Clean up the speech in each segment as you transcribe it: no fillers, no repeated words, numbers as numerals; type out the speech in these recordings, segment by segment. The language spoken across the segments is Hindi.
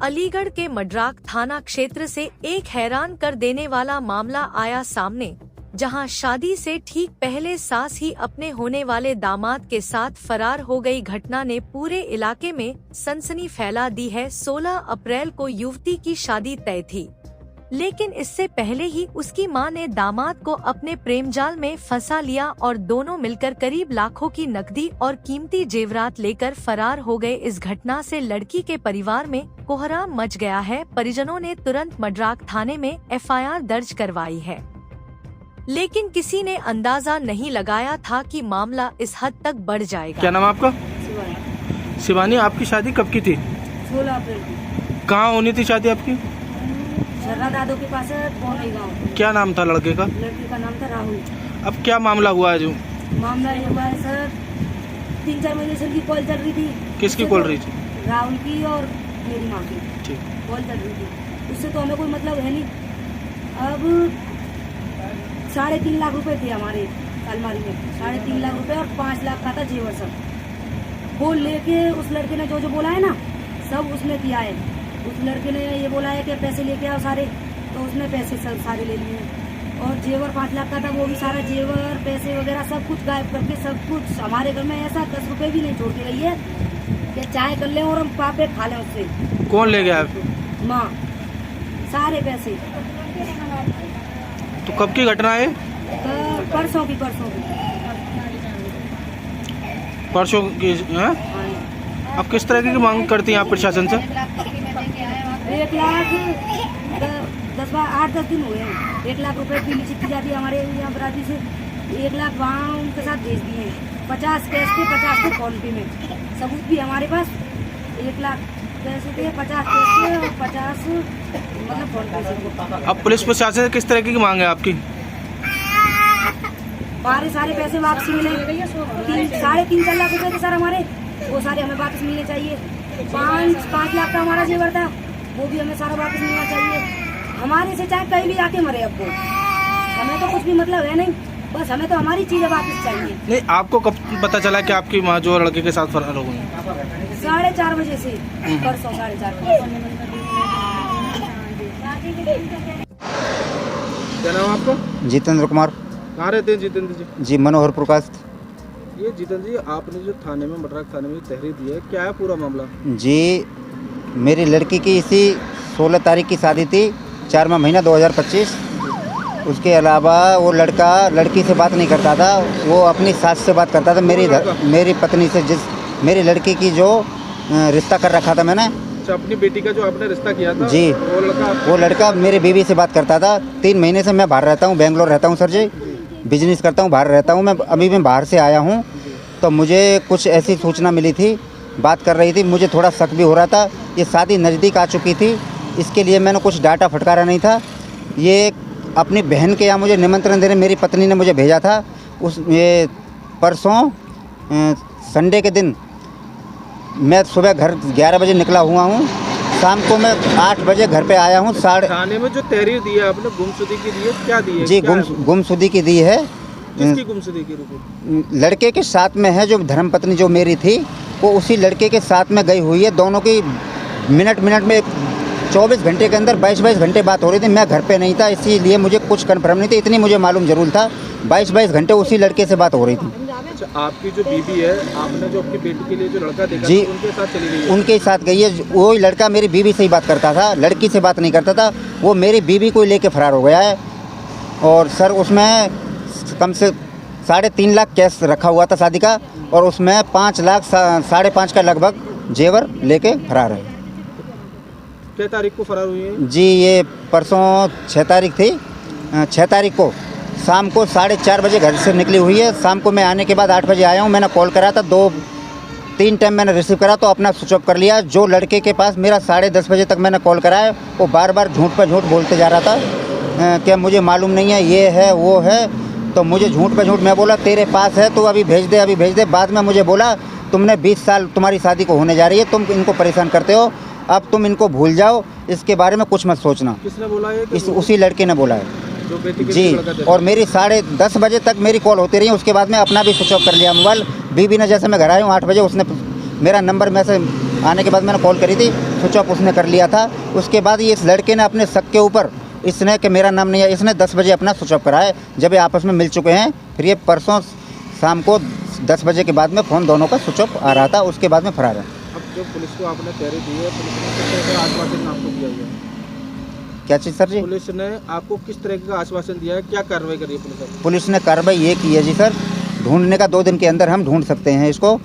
अलीगढ़ के मड्राक थाना क्षेत्र से एक हैरान कर देने वाला मामला आया सामने, जहां शादी से ठीक पहले सास ही अपने होने वाले दामाद के साथ फरार हो गई घटना ने पूरे इलाके में सनसनी फैला दी है। 16 अप्रैल को युवती की शादी तय थी, लेकिन इससे पहले ही उसकी मां ने दामाद को अपने प्रेम जाल में फंसा लिया और दोनों मिलकर करीब लाखों की नकदी और कीमती जेवरात लेकर फरार हो गए। इस घटना से लड़की के परिवार में कोहराम मच गया है। परिजनों ने तुरंत मड्राक थाने में एफआईआर दर्ज करवाई है, लेकिन किसी ने अंदाजा नहीं लगाया था कि मामला इस हद तक बढ़ जाएगा। क्या नाम आपका? शिवानी। आपकी शादी कब की थी? 16 अप्रैल को। कहाँ होनी थी शादी आपकी? शर्रा दादो के पास पौनी गाँव। क्या नाम था लड़के का? लड़के का नाम था राहुल। अब क्या मामला हुआ है? जो मामला ये हुआ है सर, 3-4 महीने से उनकी कॉल चल रही थी। किसकी कॉल रही थी? राहुल की और मेरी माँ की ठीक कॉल चल रही थी। उससे तो हमें कोई मतलब है नहीं। अब 3.5 लाख रुपए थे हमारे अलमारी में, 3.5 लाख रुपए और 5 लाख का था जेवर सब। वो लेके उस लड़के ने जो बोला है ना, सब उसने किया है। उस लड़के ने ये बोला है कि पैसे लेके आओ सारे, तो उसने पैसे सब सारे ले लिए। और जेवर 5 लाख का था, वो भी सारा जेवर पैसे वगैरह सब कुछ गायब करके, सब कुछ हमारे घर में ऐसा 10 रुपए भी नहीं छोड़ के गई है कि चाय कर ले और हम पापे खा लें उससे। कौन ले गया? माँ। सारे पैसे। तो कब की घटना है? परसों की परसों की है? अब किस तरह की मांग करती हैं आप प्रशासन से? 1 लाख 8-10 दिन हुए हैं। 1 लाख रुपए की लिखी की जाती है हमारे यहाँ बराती से। 1 लाख वहाँ उनके साथ भेज दिए हैं। 50 कैश थे, 50 थे फोन पे में। सबूत भी हमारे पास। 1 लाख पैसे थे, 50 कैश थे और 50 मतलब फोन पे से। अब पुलिस प्रशासन से किस तरह की मांग है आपकी? सारे पैसे वापस मिले। 3.5-4 लाख रुपए थे सर हमारे, वो सारे हमें वापस मिलने चाहिए। 5 लाख का हमारा जेवर था, वो भी हमें सारा वापस मिलना चाहिए। हमारे से चाहे कहीं भी आके मरे, अब वो हमें तो कुछ भी मतलब है नहीं, बस हमें तो हमारी चीजें वापस चाहिए। नहीं, आपको कब पता चला कि आपकी माँ जो लड़के के साथ फरार हो गई? 4:30 बजे से। परसों 4:30 बजे। क्या नाम आपका? जितेंद्र कुमार। कहाँ रहते हैं जितेंद्र जी? जी, मनोहर प्रकाश। ये जितेंद्र जी, आपने जो थाने में मड्राक थाने में तहरीर दी है, क्या है पूरा मामला? जी, मेरी लड़की की इसी 16 तारीख की शादी थी, 4वां महीना 2025। उसके अलावा वो लड़का लड़की से बात नहीं करता था, वो अपनी सास से बात करता था। मेरी पत्नी से, मेरी लड़की की जो रिश्ता कर रखा था मैंने। अच्छा, अपनी बेटी का जो आपने रिश्ता किया था? जी, वो लड़का मेरी बीवी से बात करता था। 3 महीने से मैं बाहर रहता हूँ, बेंगलोर रहता हूँ सर जी, बिजनेस करता हूँ, बाहर रहता हूँ मैं। अभी मैं बाहर से आया हूँ, तो मुझे कुछ ऐसी सूचना मिली थी, बात कर रही थी, मुझे थोड़ा शक भी हो रहा था। ये शादी नज़दीक आ चुकी थी, इसके लिए मैंने कुछ डाटा फटकारा नहीं था। ये अपनी बहन के यहाँ मुझे निमंत्रण देने मेरी पत्नी ने मुझे भेजा था। ये परसों संडे के दिन मैं सुबह घर 11 बजे निकला हुआ हूँ, शाम को मैं 8 बजे घर पे आया हूँ। थाने में जो तहरीर दी है आपने, गुमशुदगी की दी है, क्या दी है? जी, गुमशुदगी की दी है। किसकी गुमशुदगी की रिपोर्ट? लड़के के साथ में है, जो धर्मपत्नी जो मेरी थी, वो उसी लड़के के साथ में गई हुई है। दोनों की मिनट में 24 घंटे के अंदर 22 घंटे बात हो रही थी। मैं घर पे नहीं था, इसीलिए मुझे कुछ कन्फर्म नहीं था, इतनी मुझे मालूम जरूर था 22 घंटे उसी लड़के से बात हो रही थी। अच्छा, आपकी जो बीवी है, आपने जो अपनी बेटी के लिए जो लड़का देखा जी, था, उनके साथ चली गई है? उनके साथ गई है। वही लड़का मेरी बीवी से ही बात करता था, लड़की से बात नहीं करता था। वो मेरी बीवी को लेके फरार हो गया है। और सर उसमें कम से 3.5 लाख कैश रखा हुआ था शादी का, और उसमें 5 लाख 5.5 का लगभग जेवर लेके फरार है। क्या तारीख को फरार हुई है? जी, ये परसों 6 तारीख थी। 6 तारीख को शाम को 4:30 बजे घर से निकली हुई है। शाम को मैं आने के बाद 8 बजे आया हूँ। मैंने कॉल करा था, 2-3 टाइम मैंने रिसीव करा तो अपना स्विच ऑफ कर लिया। जो लड़के के पास मेरा 10:30 बजे तक मैंने कॉल कराया, वो बार झूठ पर झूठ बोलते जा रहा था कि मुझे मालूम नहीं है, ये है वो है। तो मुझे झूठ पे झूठ, मैं बोला तेरे पास है तो अभी भेज दे। बाद में मुझे बोला तुमने 20 साल तुम्हारी शादी को होने जा रही है, तुम इनको परेशान करते हो, अब तुम इनको भूल जाओ, इसके बारे में कुछ मत सोचना। किसने बोला है? उसी लड़के ने बोला है जो बेटी के जी। और मेरी 10:30 बजे तक मेरी कॉल होती रही, उसके बाद में अपना भी स्विच ऑफ कर लिया मोबाइल। बीवी ने, जैसे मैं घर आया हूँ 8 बजे, उसने मेरा नंबर में से आने के बाद मैंने कॉल करी थी, स्विच ऑफ उसने कर लिया था। उसके बाद ये इस लड़के ने अपने शक के ऊपर इसने कि मेरा नाम नहीं है, इसने 10 बजे अपना स्विच ऑफ करा है, जब ये आपस में मिल चुके हैं। फिर ये परसों शाम को 10 बजे के बाद में फ़ोन दोनों का स्विच ऑफ आ रहा था, उसके बाद में फरार है। अब जो पुलिस को आपने तैयारी दी है, पुलिस ने किस तरह का आश्वासन आपको दिया हुआ है? क्या चीज़ सर जी? पुलिस ने आपको किस तरह का आश्वासन दिया है, क्या कार्रवाई करी है पुलिस? पुलिस ने कार्रवाई ये की है जी सर, ढूंढने का 2 दिन के अंदर हम ढूंढ सकते हैं इसको।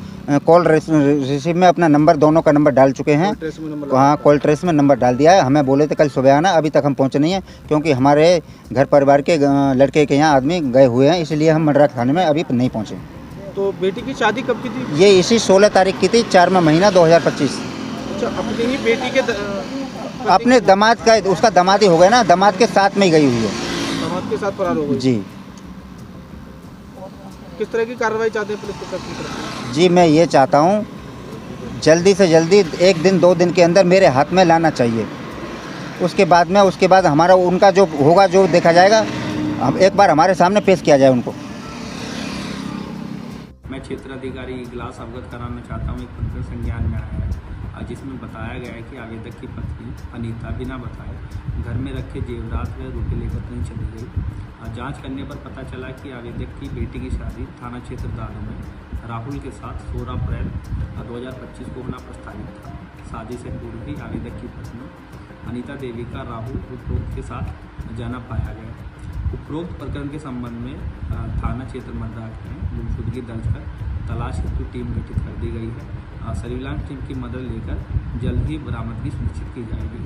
कॉल रिसीव में अपना नंबर, दोनों का नंबर डाल चुके हैं। ट्रेस में नंबर हाँ, कॉल ट्रेस में नंबर डाल दिया है। हमें बोले थे कल सुबह आना, अभी तक हम पहुँचे नहीं हैं, क्योंकि हमारे घर परिवार के लड़के के यहाँ आदमी गए हुए हैं, इसलिए हम मंडरा थाने में अभी नहीं पहुँचे। तो बेटी की शादी कब की थी? ये इसी 16 तारीख की थी, 4वां महीना 2025। अच्छा, अपनी ही बेटी के अपने दामाद का, उसका दामाद ही हो गया ना, दामाद के साथ में ही गई हुई है। दामाद के साथ फरार हो गई जी। किस तरह की कार्रवाई चाहते हैं पुलिस प्रशासन की तरफ से? जी, मैं ये चाहता हूँ जल्दी से जल्दी 1 दिन 2 दिन के अंदर मेरे हाथ में लाना चाहिए। उसके बाद हमारा उनका जो होगा, जो देखा जाएगा, हम एक बार हमारे सामने पेश किया जाए उनको। मैं क्षेत्राधिकारी इगलास अवगत कराना चाहता हूँ। एक पत्र संज्ञान में आया है जिसमें बताया गया है कि आवेदक की पत्नी अनीता बिना बताए घर में रखे जेवरात व रुपये लेकर कहीं चली गई। जांच करने पर पता चला कि आवेदक की बेटी की शादी थाना क्षेत्र दादू में राहुल के साथ 16 अप्रैल 2025 को होना प्रस्तावित था। शादी से पूर्व ही आवेदक की पत्नी अनीता देवी का राहुल उपरोक्त के साथ जाना पाया गया। उपरोक्त प्रकरण के संबंध में थाना क्षेत्र मर्दाट में गुमशुदगी दर्ज कर तलाश हेतु टीम गठित कर दी गई है। सर्विलांस टीम की मदद लेकर जल्द ही बरामदगी सुनिश्चित की जाएगी।